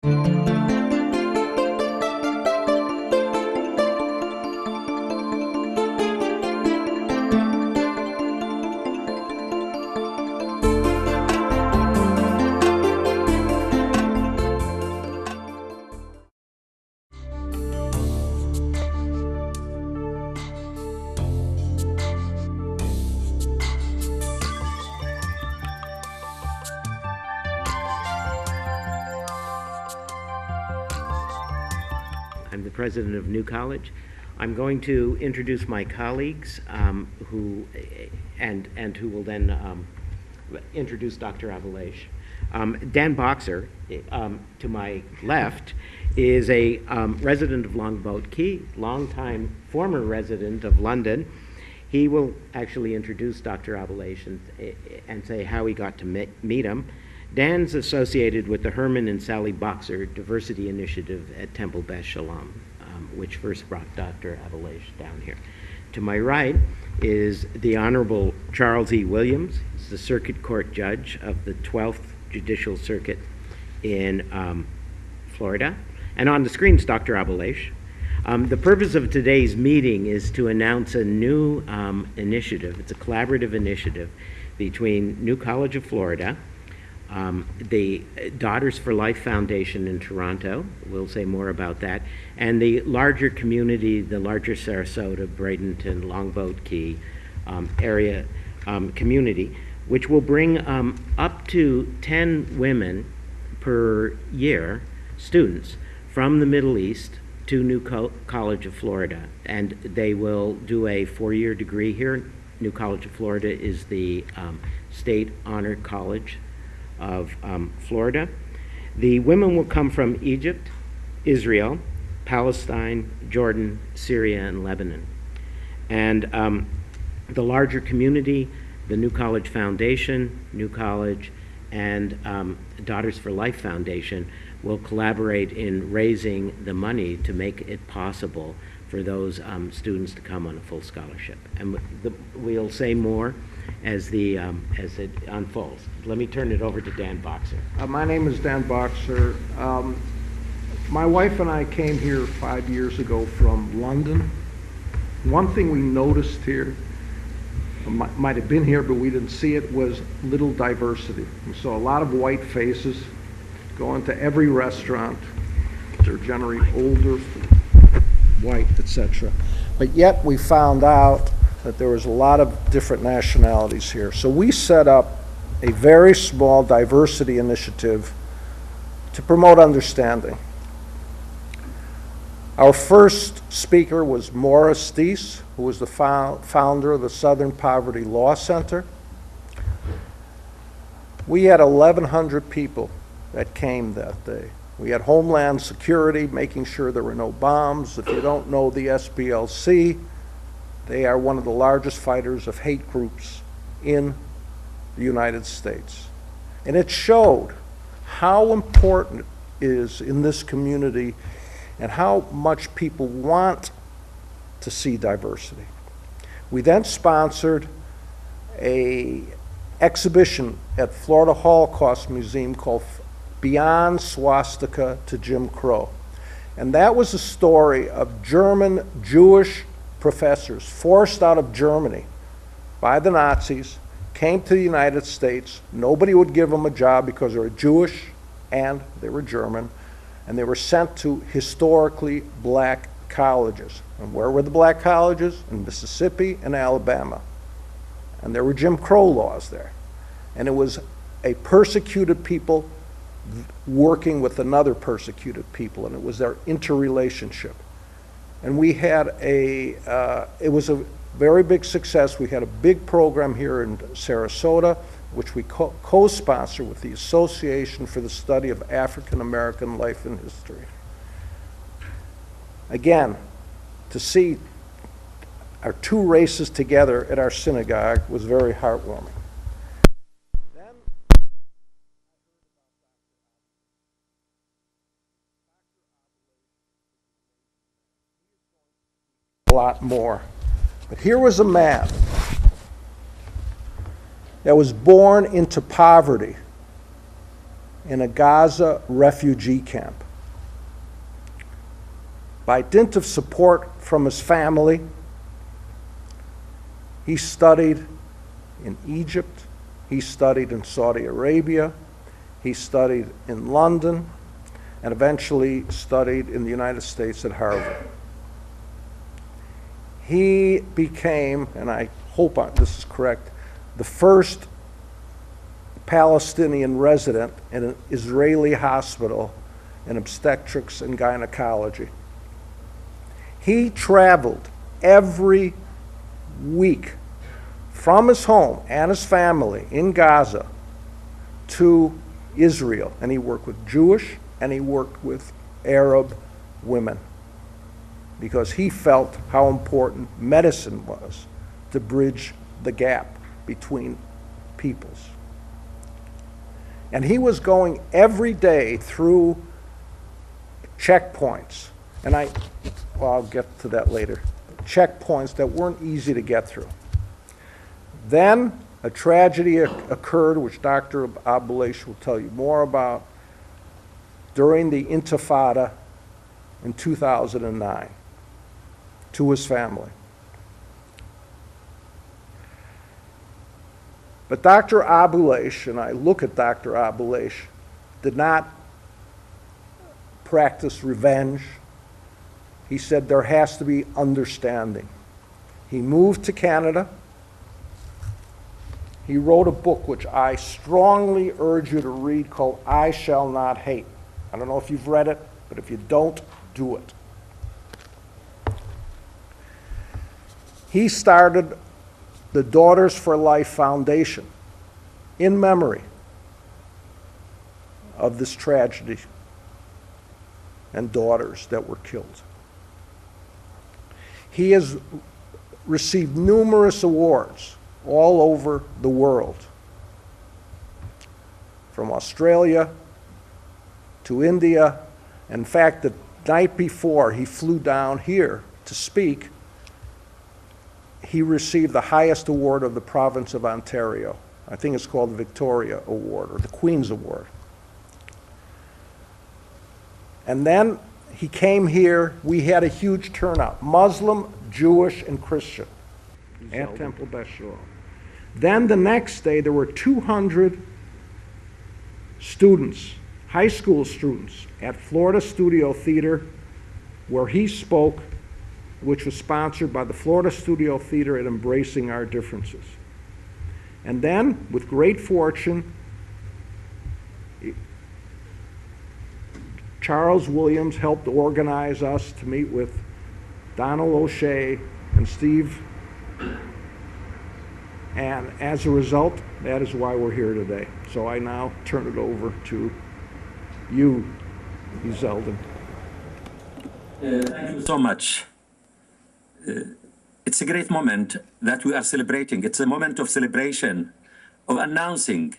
I'm the president of New College. I'm going to introduce my colleagues who will then introduce Dr. Avelash. Dan Boxer, to my left, is a resident of Longboat Key, longtime former resident of London. He will actually introduce Dr. Avelash and say how he got to meet him. Dan's associated with the Herman and Sally Boxer Diversity Initiative at Temple Beth Shalom, which first brought Dr. Avelash down here. To my right is the Honorable Charles E. Williams. He's the Circuit Court Judge of the 12th Judicial Circuit in Florida. And on the screen is Dr. Avelash. The purpose of today's meeting is to announce a new initiative. It's a collaborative initiative between New College of Florida, the Daughters for Life Foundation in Toronto, we'll say more about that, and the larger community, the larger Sarasota, Bradenton, Longboat Key area community, which will bring up to 10 women per year, students, from the Middle East to New College of Florida. And they will do a 4-year degree here. New College of Florida is the state honor college of Florida. The women will come from Egypt, Israel, Palestine, Jordan, Syria, and Lebanon. And the larger community, the New College Foundation, New College, and Daughters for Life Foundation will collaborate in raising the money to make it possible for those students to come on a full scholarship. And we'll say more as it unfolds. Let me turn it over to Dan Boxer. My name is Dan Boxer. My wife and I came here 5 years ago from London. One thing we noticed here, might have been here but we didn't see it, was little diversity. We saw a lot of white faces, go into every restaurant. They're generally older, white, etc. But yet we found out that there was a lot of different nationalities here. So we set up a very small diversity initiative to promote understanding. Our first speaker was Morris Deese, who was the founder of the Southern Poverty Law Center. We had 1,100 people that came that day. We had Homeland Security making sure there were no bombs. If you don't know the SPLC, they are one of the largest fighters of hate groups in the United States. And it showed how important it is in this community and how much people want to see diversity. We then sponsored an exhibition at Florida Holocaust Museum called Beyond Swastika to Jim Crow. And that was a story of German Jewish professors forced out of Germany by the Nazis, came to the United States. Nobody would give them a job because they were Jewish and they were German, and they were sent to historically black colleges. And where were the black colleges? In Mississippi and Alabama. And there were Jim Crow laws there. And it was a persecuted people working with another persecuted people, and it was their interrelationship. And we had it was a very big success. We had a big program here in Sarasota, which we co-sponsor with the Association for the Study of African American Life and History. Again, to see our two races together at our synagogue was very heartwarming. A lot more. But here was a man that was born into poverty, in a Gaza refugee camp. By dint of support from his family, he studied in Egypt, he studied in Saudi Arabia, he studied in London, and eventually studied in the United States at Harvard. He became, and I hope this is correct, the first Palestinian resident in an Israeli hospital in obstetrics and gynecology. He traveled every week from his home and his family in Gaza to Israel, and he worked with Jewish and he worked with Arab women because he felt how important medicine was to bridge the gap between peoples. And he was going every day through checkpoints, and I'll get to that later, checkpoints that weren't easy to get through. Then a tragedy occurred, which Dr. Abuelaish will tell you more about, during the Intifada in 2009 to his family. But Dr. Abuelaish, and I look at Dr. Abuelaish, did not practice revenge. He said there has to be understanding. He moved to Canada. He wrote a book which I strongly urge you to read called I Shall Not Hate. I don't know if you've read it, but if you don't, do it. He started the Daughters for Life Foundation in memory of this tragedy and daughters that were killed. He has received numerous awards all over the world, from Australia to India. In fact, the night before he flew down here to speak, he received the highest award of the province of Ontario. I think it's called the Victoria Award or the Queen's Award. And then he came here. We had a huge turnout, Muslim, Jewish, and Christian at Temple Beth Shalom. Then the next day, there were 200 students, high school students, at Florida Studio Theater, where he spoke, which was sponsored by the Florida Studio Theater at Embracing Our Differences. And then, with great fortune, Charles Williams helped organize us to meet with Donald O'Shea and Steve. And as a result, that is why we're here today. So I now turn it over to you, Zeldin. Thank you so much. It's a great moment that we are celebrating. It's a moment of celebration, of announcing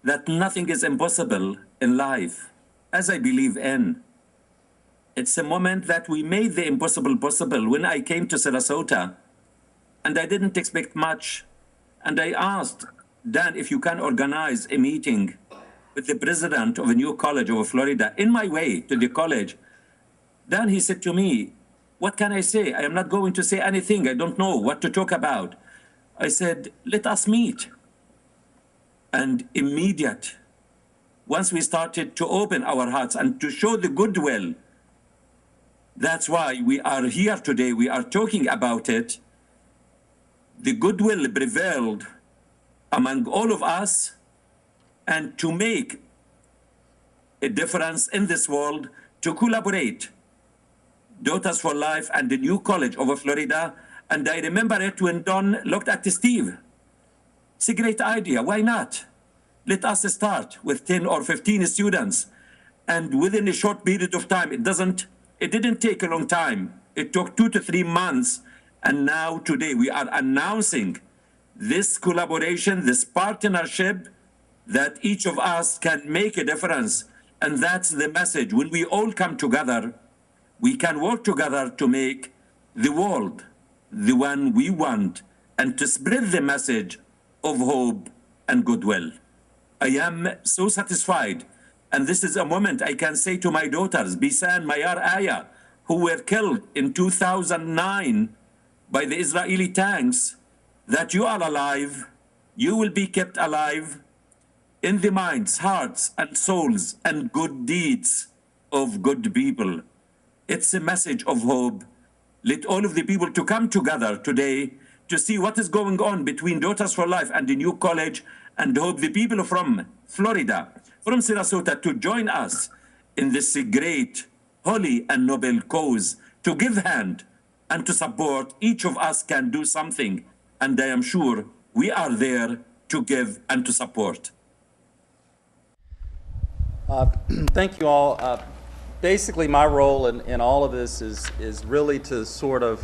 that nothing is impossible in life, as I believe in. It's a moment that we made the impossible possible. When I came to Sarasota, and I didn't expect much, and I asked Dan if you can organize a meeting with the president of a new college over Florida. In my way to the college, Dan, he said to me, what can I say? I am not going to say anything. I don't know what to talk about. I said, let us meet. And immediate, once we started to open our hearts and to show the goodwill, that's why we are here today. We are talking about it. The goodwill prevailed among all of us, and to make a difference in this world, to collaborate, Daughters for Life and the new college over Florida. And I remember it when Don looked at Steve. It's a great idea. Why not? Let us start with 10 or 15 students. And within a short period of time, it didn't take a long time. It took 2 to 3 months. And now today we are announcing this collaboration, this partnership, that each of us can make a difference. And that's the message. When we all come together, we can work together to make the world the one we want and to spread the message of hope and goodwill. I am so satisfied. And this is a moment I can say to my daughters, Bisan, Mayar, Aya, who were killed in 2009 by the Israeli tanks, that you are alive, you will be kept alive in the minds, hearts, and souls and good deeds of good people. It's a message of hope. Let all of the people to come together today to see what is going on between Daughters for Life and the New College, and hope the people from Florida, from Sarasota, to join us in this great, holy, and noble cause, to give hand and to support. Each of us can do something, and I am sure we are there to give and to support. Thank you all. Basically, my role in all of this is really to sort of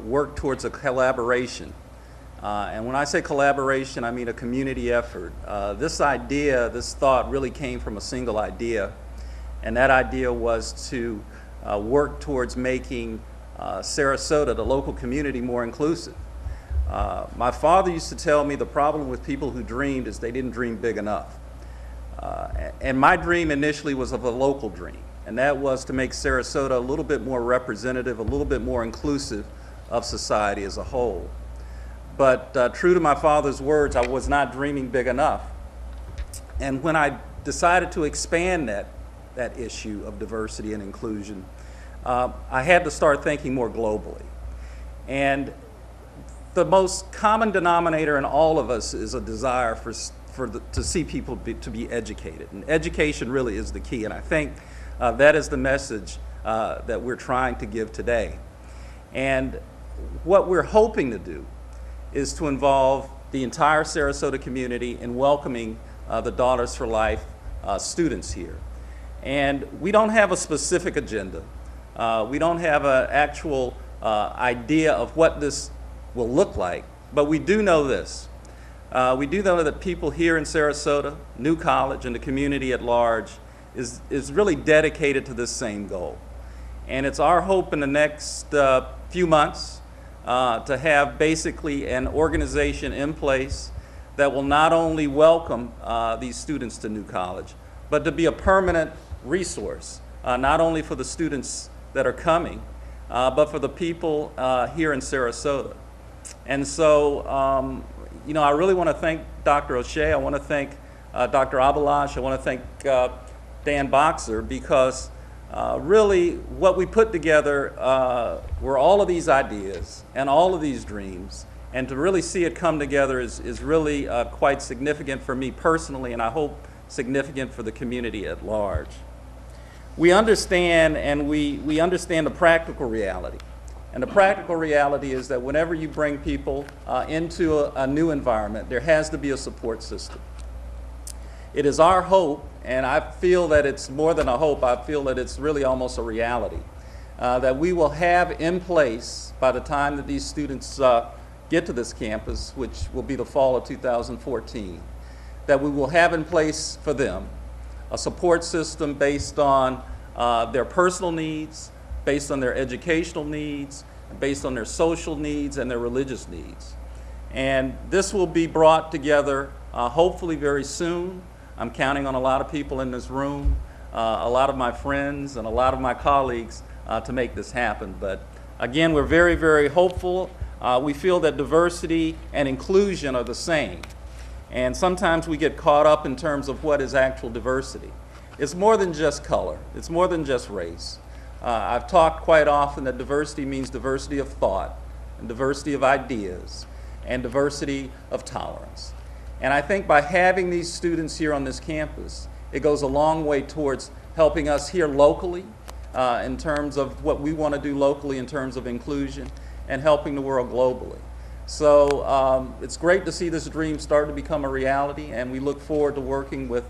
work towards a collaboration. And when I say collaboration, I mean a community effort. This idea, this thought really came from a single idea, and that idea was to work towards making Sarasota, the local community, more inclusive. My father used to tell me the problem with people who dreamed is they didn't dream big enough. And my dream initially was of a local dream, and that was to make Sarasota a little bit more representative, a little bit more inclusive of society as a whole. But true to my father's words, I was not dreaming big enough. And when I decided to expand that issue of diversity and inclusion, I had to start thinking more globally. And the most common denominator in all of us is a desire to see people to be educated. And education really is the key. And I think that is the message that we're trying to give today. And what we're hoping to do is to involve the entire Sarasota community in welcoming the Daughters for Life students here. And we don't have a specific agenda. We don't have an actual idea of what this will look like, but we do know this. We do know that people here in Sarasota, New College, and the community at large is really dedicated to this same goal. And it's our hope in the next few months to have basically an organization in place that will not only welcome these students to New College, but to be a permanent resource, not only for the students that are coming, but for the people here in Sarasota. And so, you know, I really want to thank Dr. O'Shea. I want to thank Dr. Abalash. I want to thank Dan Boxer, because really what we put together were all of these ideas and all of these dreams, and to really see it come together is really quite significant for me personally, and I hope significant for the community at large. We understand, and we understand the practical reality. And the practical reality is that whenever you bring people into a new environment, there has to be a support system. It is our hope, and I feel that it's more than a hope, I feel that it's really almost a reality, that we will have in place by the time that these students get to this campus, which will be the fall of 2014, that we will have in place for them a support system based on their personal needs, based on their educational needs, based on their social needs and their religious needs. And this will be brought together hopefully very soon. I'm counting on a lot of people in this room, a lot of my friends and a lot of my colleagues to make this happen. But again, we're very, very hopeful. We feel that diversity and inclusion are the same. And sometimes we get caught up in terms of what is actual diversity. It's more than just color. It's more than just race. I've talked quite often that diversity means diversity of thought, and diversity of ideas, and diversity of tolerance. And I think by having these students here on this campus, it goes a long way towards helping us here locally in terms of what we want to do locally in terms of inclusion, and helping the world globally. So it's great to see this dream start to become a reality, and we look forward to working with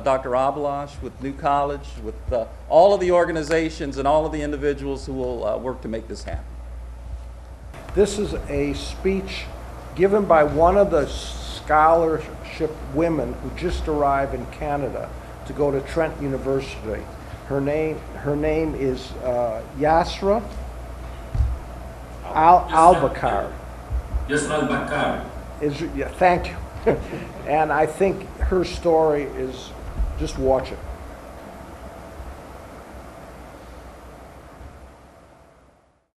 Dr. Abalash, with New College, with all of the organizations and all of the individuals who will work to make this happen. This is a speech given by one of the scholarship women who just arrived in Canada to go to Trent University. Her name is Yasra Albakar. Yasra Albakar. Yeah, thank you. And I think her story is, just watch it.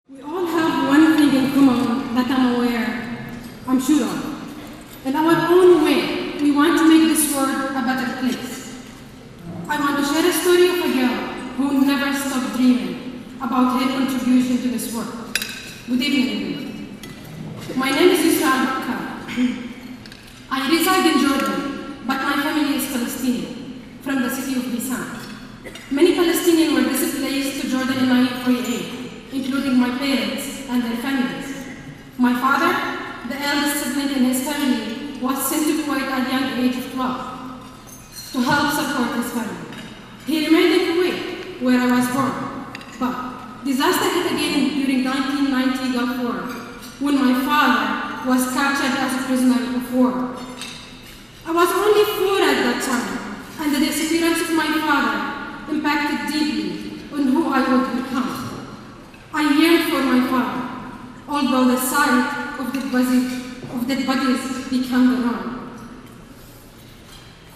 We all have one thing in common that I'm sure of. In our own way, we want to make this world a better place. I want to share a story of a girl who never stopped dreaming about her contribution to this world. Good evening, everyone. My name is Yusra Bakar. I reside in Jordan, but my family is Palestinian, from the city of Bisan. Many Palestinians were displaced to Jordan in 1948, including my parents and their families. My father, the eldest sibling in his family, was sent to Kuwait at the young age of 12 to help support his family. He remained in Kuwait, where I was born, but disaster hit again during 1990 Gulf War, when my father was captured as a prisoner of war. I was only 4 at that time, and the disappearance of my father impacted deeply on who I would become. I yearned for my father, although the sight of dead bodies became the norm.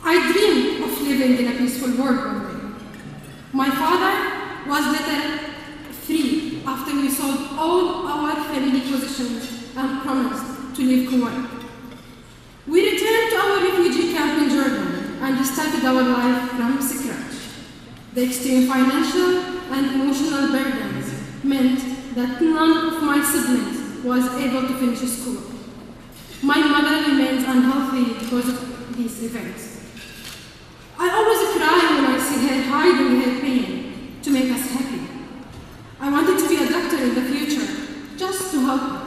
I dreamed of living in a peaceful world one day. My father was later free after we sold all our family possessions and promised to leave Kuwait. We returned to our refugee camp in Jordan and started our life from scratch. The extreme financial and emotional burdens meant that none of my siblings was able to finish school. My mother remains unhealthy because of these events. I always cry when I see her hiding her pain to make us happy. I wanted to be a doctor in the future, just to help her.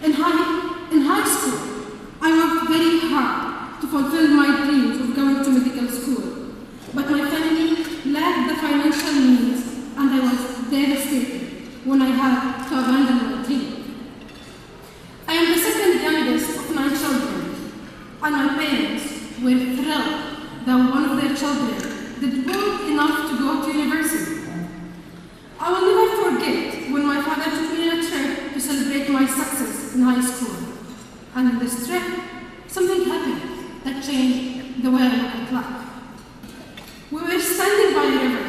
In high school, I worked very hard to fulfill my dreams of going to medical school, but my family lacked the financial means, and I was devastated when I had to abandon my dream. I am the second youngest of 9 children, and my parents were thrilled that one of their children did well enough to go to university. I will never forget when my father took me on a trip to celebrate my success in high school. And in this trip, something happened that changed the way I look at life. We were standing by a river,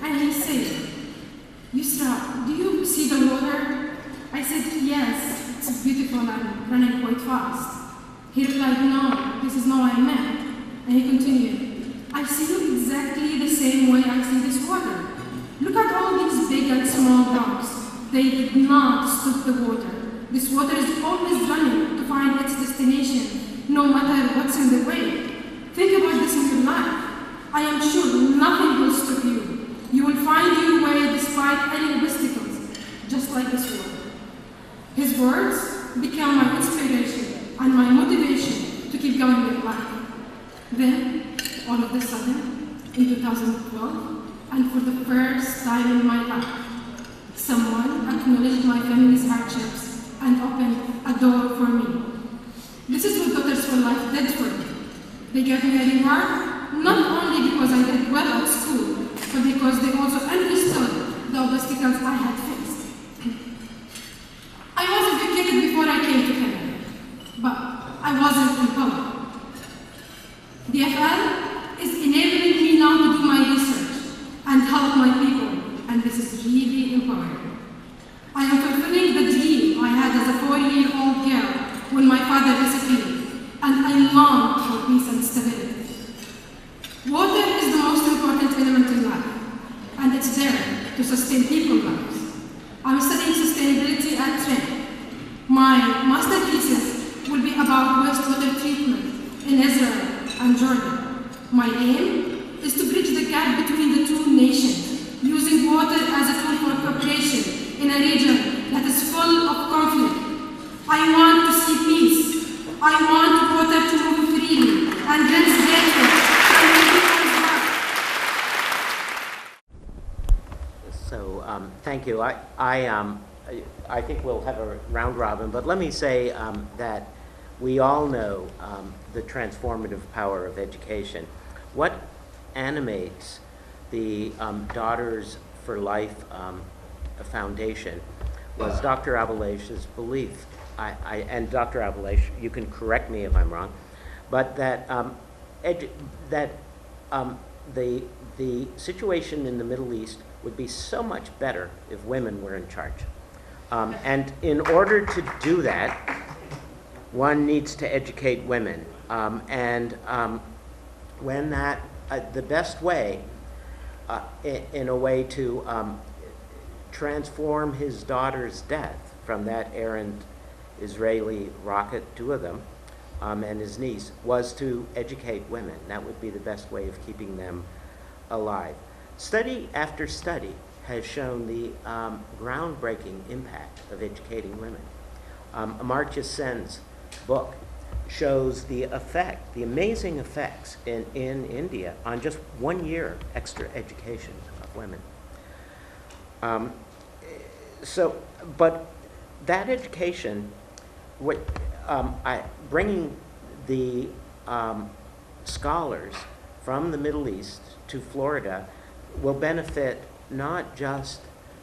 and he said, "Yusra, do you see the water?" I said, "Yes, it's beautiful and running quite fast." He replied, "No, this is not what I meant." And he continued, "I see you exactly the same way I see this water. Look at all these big and small dogs. They did not stop the water. This water is always running to find its destination, no matter what's in the way. Think about this in your life. I am sure nothing will stop you. You will find your way despite any obstacles, just like this water." His words became my inspiration and my motivation to keep going in life. Then, all of a sudden, in 2012, and for the first time in my life, someone acknowledged my family's hardships and opened a door for me. This is what Daughters for Life did for me. They gave me a reward, not only because I did well at school, but because they also understood the obstacles I had faced. I was educated before I came to Canada, but I wasn't empowered. DFL is enabling me now to do my research and help my people, and this is really empowering. I am fulfilling the dream I had as a 4-year-old girl when my father disappeared, and I long for peace and stability. Water is the most important element in life, and it's there to sustain people's lives. I'm studying sustainability at Trent. My master thesis will be about wastewater treatment in Israel and Jordan. My aim is to bridge the gap between the two nations, using water as a tool for cooperation in a region that is full of conflict. I want to see peace. I want water to move freely and rinse hatred and make people's hearts. So, thank you. I think we'll have a round robin, but let me say that we all know the transformative power of education. What animates the Daughters for Life Foundation was Dr. Abalesh's belief, and Dr. Abalesh, you can correct me if I'm wrong, but that that the situation in the Middle East would be so much better if women were in charge. And in order to do that, one needs to educate women. When that, the best way, in a way to transform his daughter's death from that errant Israeli rocket, two of them, and his niece, was to educate women. That would be the best way of keeping them alive. Study after study has shown the groundbreaking impact of educating women. Amartya Sen's book shows the effect, the amazing effects in India on just 1 year extra education of women. But that education, bringing the scholars from the Middle East to Florida will benefit not just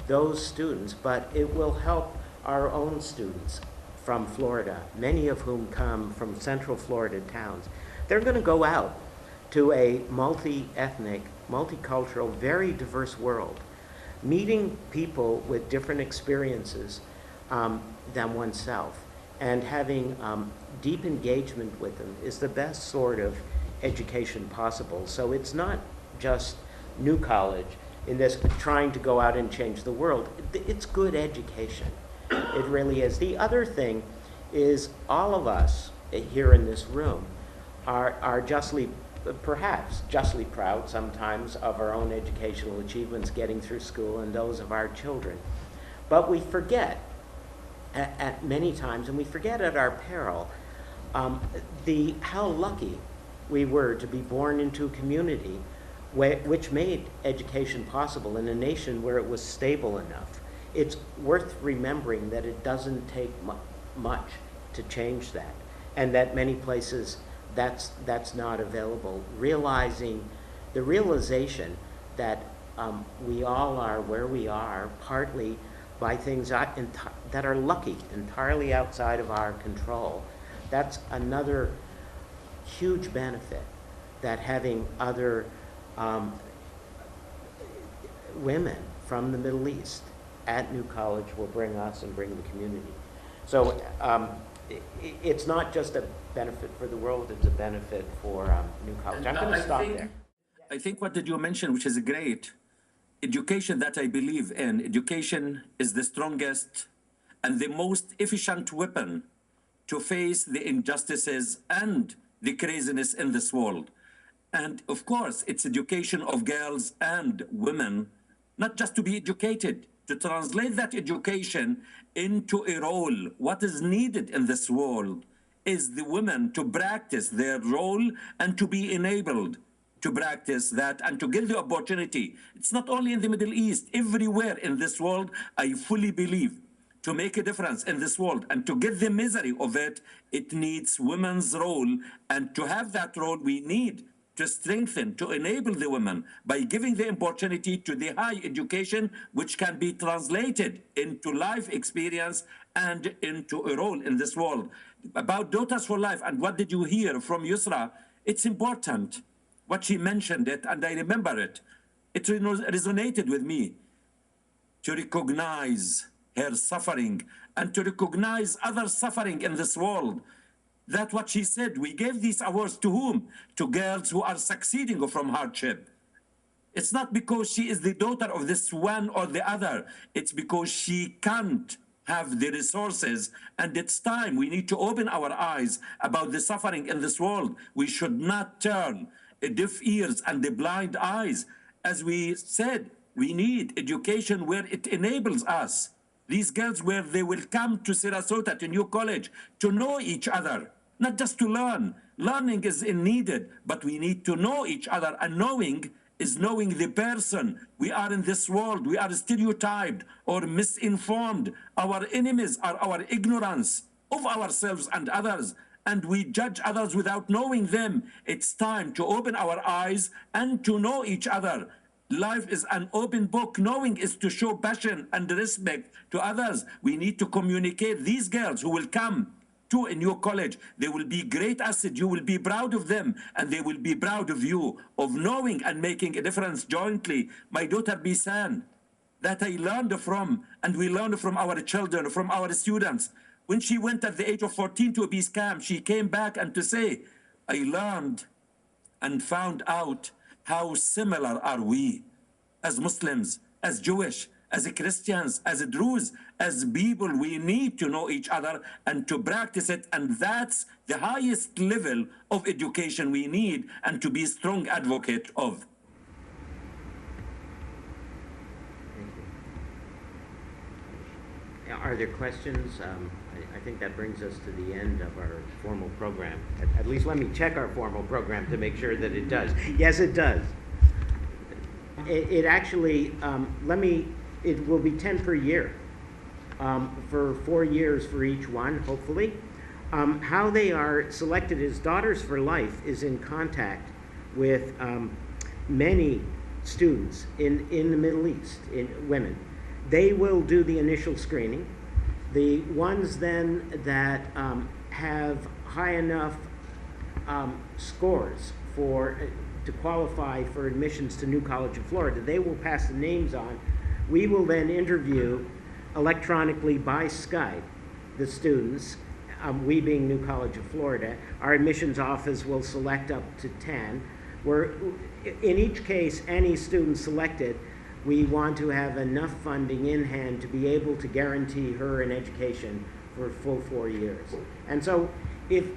those students, but it will help our own students from Florida, many of whom come from Central Florida towns. They're going to go out to a multi-ethnic, multicultural, very diverse world, meeting people with different experiences than oneself, and having deep engagement with them is the best sort of education possible. So it's not just New College in this trying to go out and change the world. It's good education. It really is. The other thing is all of us here in this room are justly, perhaps justly proud sometimes of our own educational achievements getting through school and those of our children. But we forget at many times, and we forget at our peril, how lucky we were to be born into a community which made education possible in a nation where it was stable enough. It's worth remembering that it doesn't take much to change that, and that many places that's not available. The realization that we all are where we are partly by things that are lucky, entirely outside of our control. That's another huge benefit that having other women from the Middle East at New College will bring us and bring the community. So it's not just a benefit for the world, it's a benefit for New College. I'm going to stop there. I think what did you mention, which is great, education that I believe in. Education is the strongest and the most efficient weapon to face the injustices and the craziness in this world. And of course, it's education of girls and women, not just to be educated, to translate that education into a role. What is needed in this world is the women to practice their role and to be enabled to practice that and to get the opportunity. It's not only in the Middle East, everywhere in this world, I fully believe to make a difference in this world and to get the misery of it, it needs women's role. And to have that role, we need to strengthen, to enable the women by giving the opportunity to the high education, which can be translated into life experience and into a role in this world. About Daughters for Life, and what did you hear from Yusra? It's important what she mentioned it, and I remember it. It resonated with me to recognize her suffering and to recognize other suffering in this world. That's what she said. We gave these awards to whom? To girls who are succeeding from hardship. It's not because she is the daughter of this one or the other. It's because she can't have the resources, and it's time we need to open our eyes about the suffering in this world. We should not turn deaf ears and the blind eyes. As we said, we need education where it enables us. These girls, where they will come to Sarasota, to New College, to know each other, not just to learn. Learning is needed, but we need to know each other, and knowing is knowing the person. We are in this world, we are stereotyped or misinformed. Our enemies are our ignorance of ourselves and others, and we judge others without knowing them. It's time to open our eyes and to know each other. Life is an open book. Knowing is to show passion and respect to others. We need to communicate. These girls who will come 2 in your college. They will be great asset. You will be proud of them, and they will be proud of you, of knowing and making a difference jointly. My daughter Bisan, that I learned from, and we learned from our children, from our students. When she went at the age of 14 to a peace camp, she came back and to say, I learned and found out how similar are we as Muslims, as Jewish, as Christians, as Druze, as people. We need to know each other and to practice it, and that's the highest level of education we need and to be strong advocate of. Are there questions? I think that brings us to the end of our formal program. At least let me check our formal program to make sure that it does. Yes, it does. It actually, it will be 10 per year, for 4 years for each one, hopefully. How they are selected as Daughters for Life is in contact with many students in the Middle East, women. They will do the initial screening. The ones then that have high enough scores to qualify for admissions to New College of Florida, they will pass the names on. We will then interview electronically by Skype the students, we being New College of Florida. Our admissions office will select up to 10. In each case, any student selected, we want to have enough funding in hand to be able to guarantee her an education for a full 4 years. And so if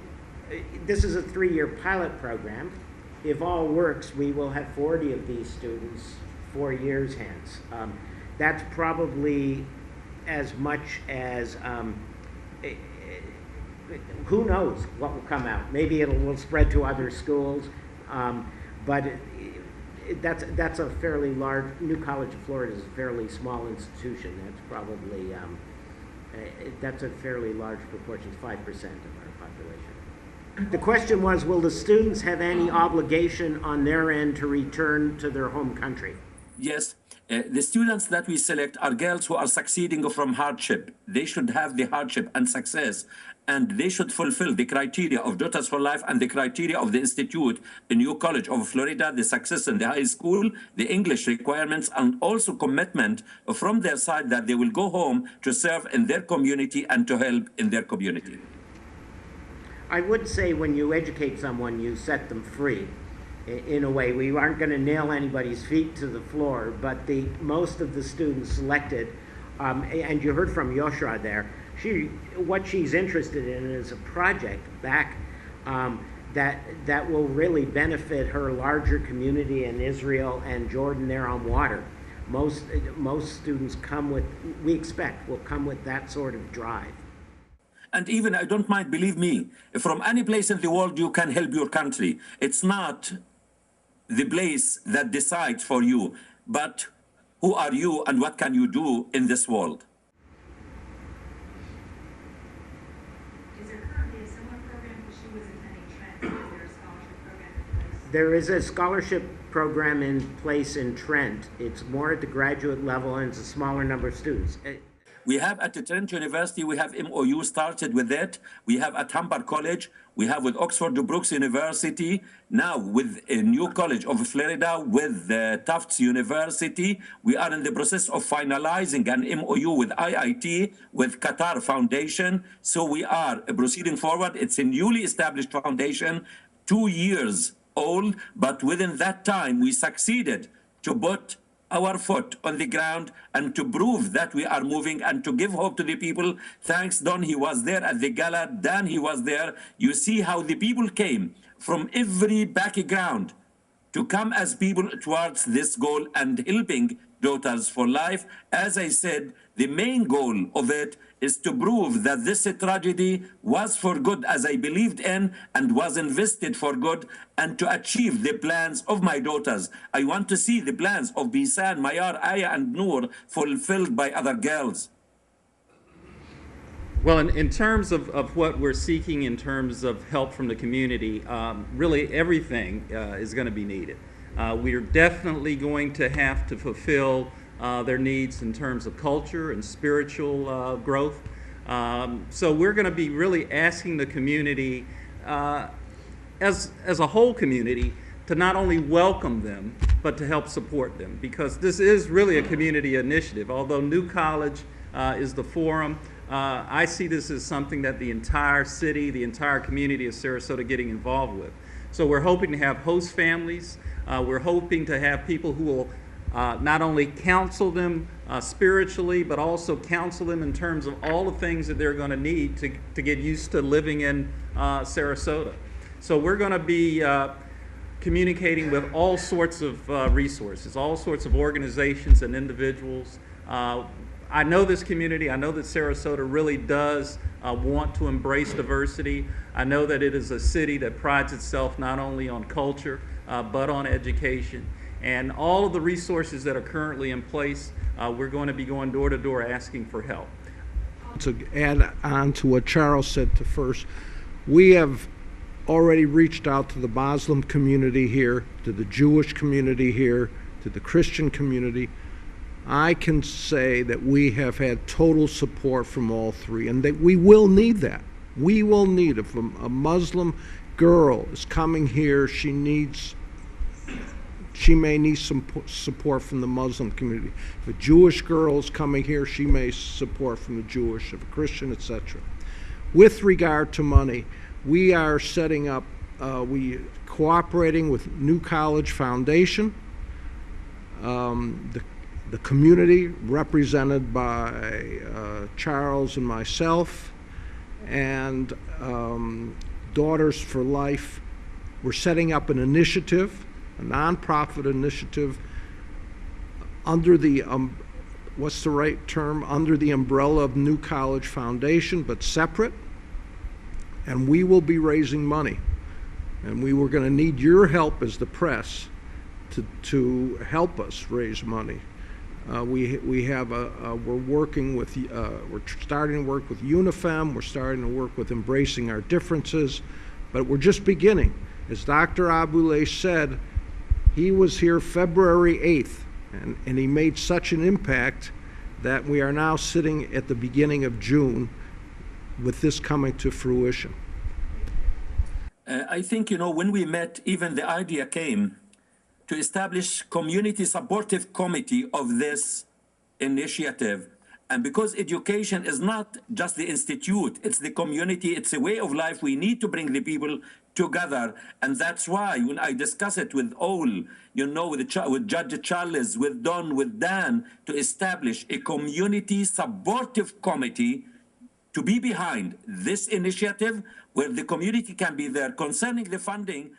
this is a 3-year pilot program, if all works, we will have 40 of these students 4 years hence. That's probably as much as, who knows what will come out. Maybe will spread to other schools, but that's a fairly large, New College of Florida is a fairly small institution. That's probably, that's a fairly large proportion, 5% of our population. The question was, will the students have any obligation on their end to return to their home country? Yes, the students that we select are girls who are succeeding from hardship. They should have the hardship and success, and they should fulfill the criteria of Daughters for Life and the criteria of the Institute, the New College of Florida, the success in the high school, the English requirements, and also commitment from their side that they will go home to serve in their community and to help in their community. I would say when you educate someone, you set them free. In a way, we aren't going to nail anybody's feet to the floor, but most of the students selected, and you heard from Yoshra there, what she's interested in is a project back that will really benefit her larger community in Israel and Jordan there on water. Most students we expect, will come with that sort of drive. And even, I don't mind, believe me, from any place in the world you can help your country. It's not the place that decides for you, but who are you and what can you do in this world? Is there currently a similar program? Because she was attending Trent. Is there a scholarship program in place? There is a scholarship program in place in Trent. It's more at the graduate level and it's a smaller number of students. We have at the Trent University, we have MOU started with it. We have at Humber College. We have with Oxford Brookes University. Now with a New College of Florida, with Tufts University. We are in the process of finalizing an MOU with IIT, with Qatar Foundation. So we are proceeding forward. It's a newly established foundation, 2 years old, but within that time, we succeeded to put our foot on the ground and to prove that we are moving and to give hope to the people. Thanks, Don, he was there at the gala. Dan, he was there. You see how the people came from every background to come as people towards this goal and helping Daughters for Life. As I said, the main goal of it is to prove that this tragedy was for good, as I believed in, and was invested for good, and to achieve the plans of my daughters. I want to see the plans of Bisan, Mayar, Aya, and Noor fulfilled by other girls. Well, in terms of what we're seeking in terms of help from the community, really everything is going to be needed. We're definitely going to have to fulfill their needs in terms of culture and spiritual growth. So we're going to be really asking the community, as a whole community, to not only welcome them, but to help support them, because this is really a community initiative. Although New College is the forum, I see this as something that the entire city, the entire community of Sarasota getting involved with. So we're hoping to have host families. We're hoping to have people who will not only counsel them spiritually, but also counsel them in terms of all the things that they're going to need to get used to living in Sarasota. So we're going to be communicating with all sorts of resources, all sorts of organizations and individuals. I know this community. I know that Sarasota really does want to embrace diversity. I know that it is a city that prides itself not only on culture, but on education. And all of the resources that are currently in place, we're going to be going door to door asking for help. To add on to what Charles said to first, we have already reached out to the Muslim community here, to the Jewish community here, to the Christian community. I can say that we have had total support from all three, and that we will need that. We will need, if a Muslim girl is coming here, she may need some support from the Muslim community. If a Jewish girl is coming here, she may support from the Jewish, if a Christian, etc. With regard to money, we are setting up, cooperating with New College Foundation, the community represented by Charles and myself, and Daughters for Life. We're setting up an initiative, a nonprofit initiative, under the, what's the right term, under the umbrella of New College Foundation, but separate. And we will be raising money. And we were going to need your help as the press to help us raise money. We have we're working with, we're starting to work with UNIFEM, we're starting to work with Embracing Our Differences, but we're just beginning. As Dr. Abuelaish said, he was here February 8th, and he made such an impact that we are now sitting at the beginning of June with this coming to fruition. I think, when we met, even the idea came to establish community supportive committee of this initiative. And because education is not just the institute, it's the community, it's a way of life, we need to bring the people together. And that's why when I discuss it with all, with Judge Charles, with Don, with Dan, to establish a community supportive committee to be behind this initiative, where the community can be there. Concerning the funding,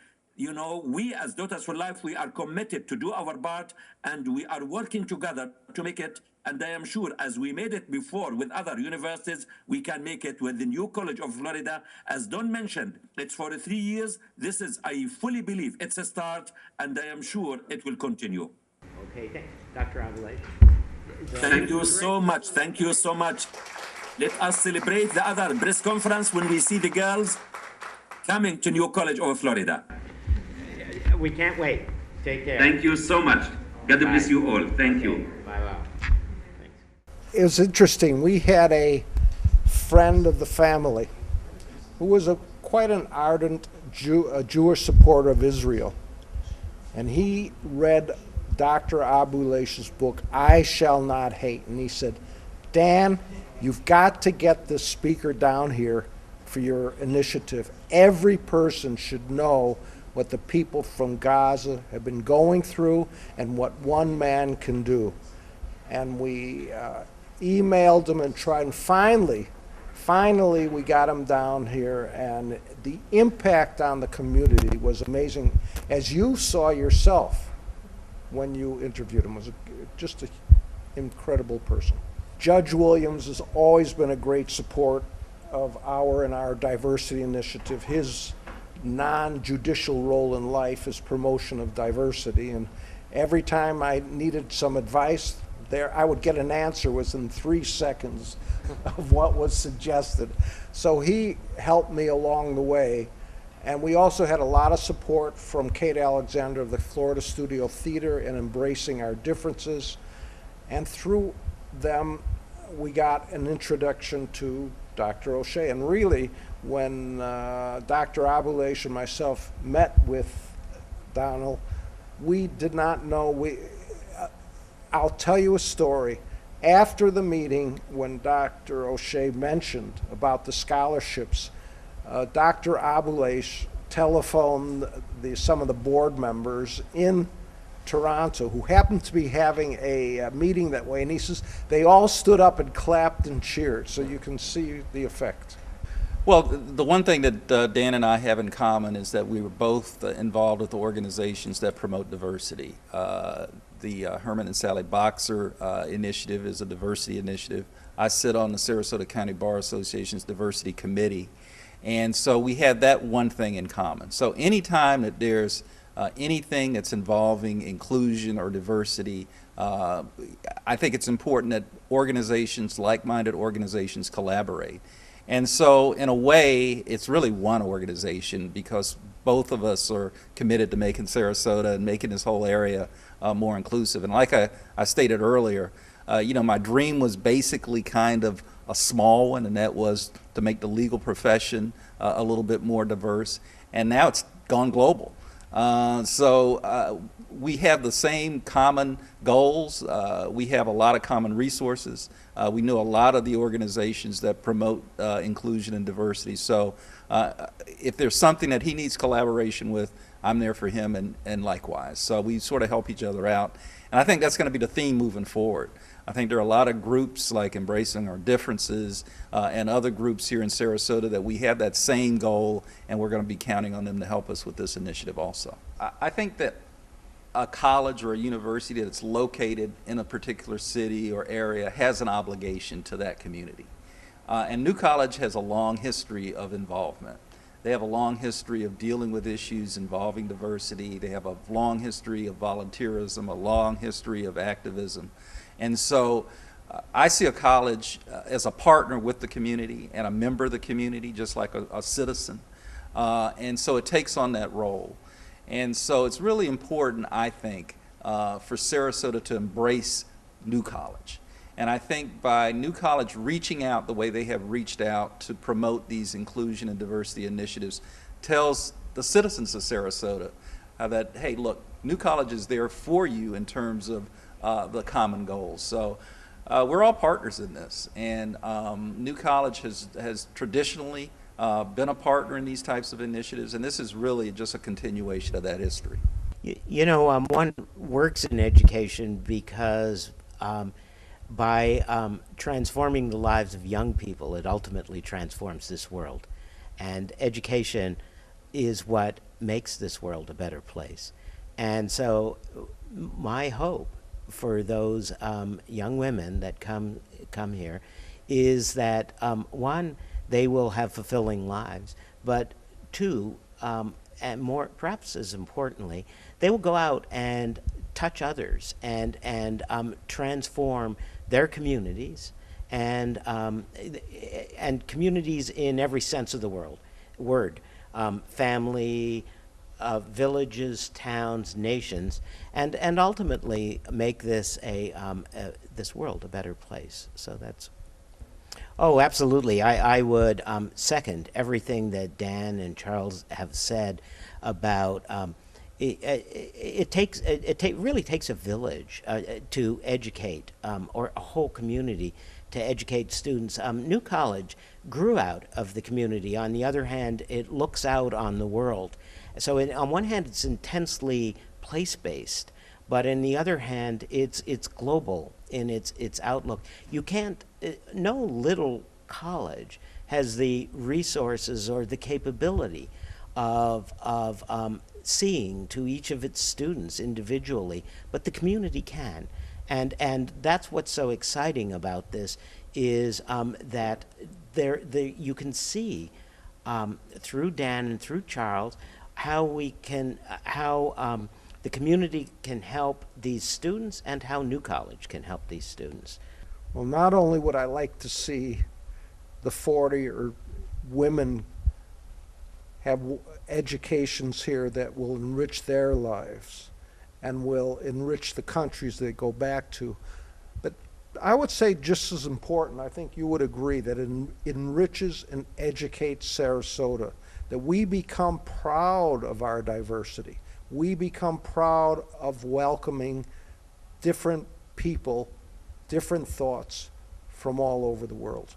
we as Daughters for Life, we are committed to do our part, and we are working together to make it. And I am sure, as we made it before with other universities, we can make it with the New College of Florida. As Don mentioned, it's for 3 years. This is, I fully believe, it's a start, and I am sure it will continue. Okay, thanks. Dr. Abuelaish. Thank you so much. Thank you so much. Let us celebrate the other press conference when we see the girls coming to New College of Florida. We can't wait. Take care. Thank you so much. God bless you all. Thank you. Bye-bye. Thanks. It was interesting. We had a friend of the family who was quite an ardent Jewish supporter of Israel. And he read Dr. Abulaish's book, I Shall Not Hate. And he said, Dan, you've got to get this speaker down here for your initiative. Every person should know what the people from Gaza have been going through and what one man can do. And we emailed him and tried, and finally we got him down here, and the impact on the community was amazing, as you saw yourself when you interviewed him. Was just an incredible person. Judge Williams has always been a great support of our diversity initiative. His non-judicial role in life is promotion of diversity, and every time I needed some advice there, I would get an answer within 3 seconds of what was suggested. So he helped me along the way. And we also had a lot of support from Kate Alexander of the Florida Studio Theater in Embracing Our Differences. And through them, we got an introduction to Dr. O'Shea. And really, when Dr. Abouleish and myself met with Donald, we did not know. I'll tell you a story. After the meeting, when Dr. O'Shea mentioned about the scholarships, Dr. Abouleish telephoned some of the board members in Toronto who happened to be having a meeting that way, and he says they all stood up and clapped and cheered, so you can see the effect. Well, the one thing that Dan and I have in common is that we were both involved with organizations that promote diversity. The Herman and Sally Boxer initiative is a diversity initiative. I sit on the Sarasota County Bar Association's diversity committee. And so we have that one thing in common. So anytime that there's anything that's involving inclusion or diversity, I think it's important that organizations, like-minded organizations, collaborate. And so in a way, it's really one organization because both of us are committed to making Sarasota and making this whole area more inclusive. And like I stated earlier, my dream was basically kind of a small one, and that was to make the legal profession a little bit more diverse. And now it's gone global. So we have the same common goals. We have a lot of common resources. We know a lot of the organizations that promote inclusion and diversity. So if there's something that he needs collaboration with, I'm there for him, and likewise. So we sort of help each other out. And I think that's going to be the theme moving forward. I think there are a lot of groups like Embracing Our Differences and other groups here in Sarasota that we have that same goal, and we're going to be counting on them to help us with this initiative also. I think that a college or a university that's located in a particular city or area has an obligation to that community. And New College has a long history of involvement. They have a long history of dealing with issues involving diversity. They have a long history of volunteerism, a long history of activism. And so I see a college as a partner with the community and a member of the community, just like a citizen. And so it takes on that role. And so it's really important, I think, for Sarasota to embrace New College. And I think by New College reaching out the way they have reached out to promote these inclusion and diversity initiatives tells the citizens of Sarasota that, hey, look, New College is there for you in terms of the common goals. So we're all partners in this. And New College has traditionally been a partner in these types of initiatives, and this is really just a continuation of that history. One works in education because by transforming the lives of young people, it ultimately transforms this world. And education is what makes this world a better place. And so my hope for those young women that come here is that, one, they will have fulfilling lives, but two, and more, perhaps as importantly, they will go out and touch others and transform their communities and communities in every sense of the word, family, villages, towns, nations, and ultimately make this this world a better place. So that's. Oh, absolutely. I would second everything that Dan and Charles have said about. It really takes a village to educate, or a whole community to educate students. New College grew out of the community. On the other hand, it looks out on the world. So on one hand, it's intensely place-based, but on the other hand, it's global in its outlook. You can't. No little college has the resources or the capability of seeing to each of its students individually, but the community can. And that's what's so exciting about this is that you can see through Dan and through Charles how the community can help these students and how New College can help these students. Well, not only would I like to see the 40 or women have educations here that will enrich their lives and will enrich the countries they go back to, but I would say just as important, I think you would agree, that it enriches and educates Sarasota, that we become proud of our diversity. We become proud of welcoming different people, different thoughts from all over the world.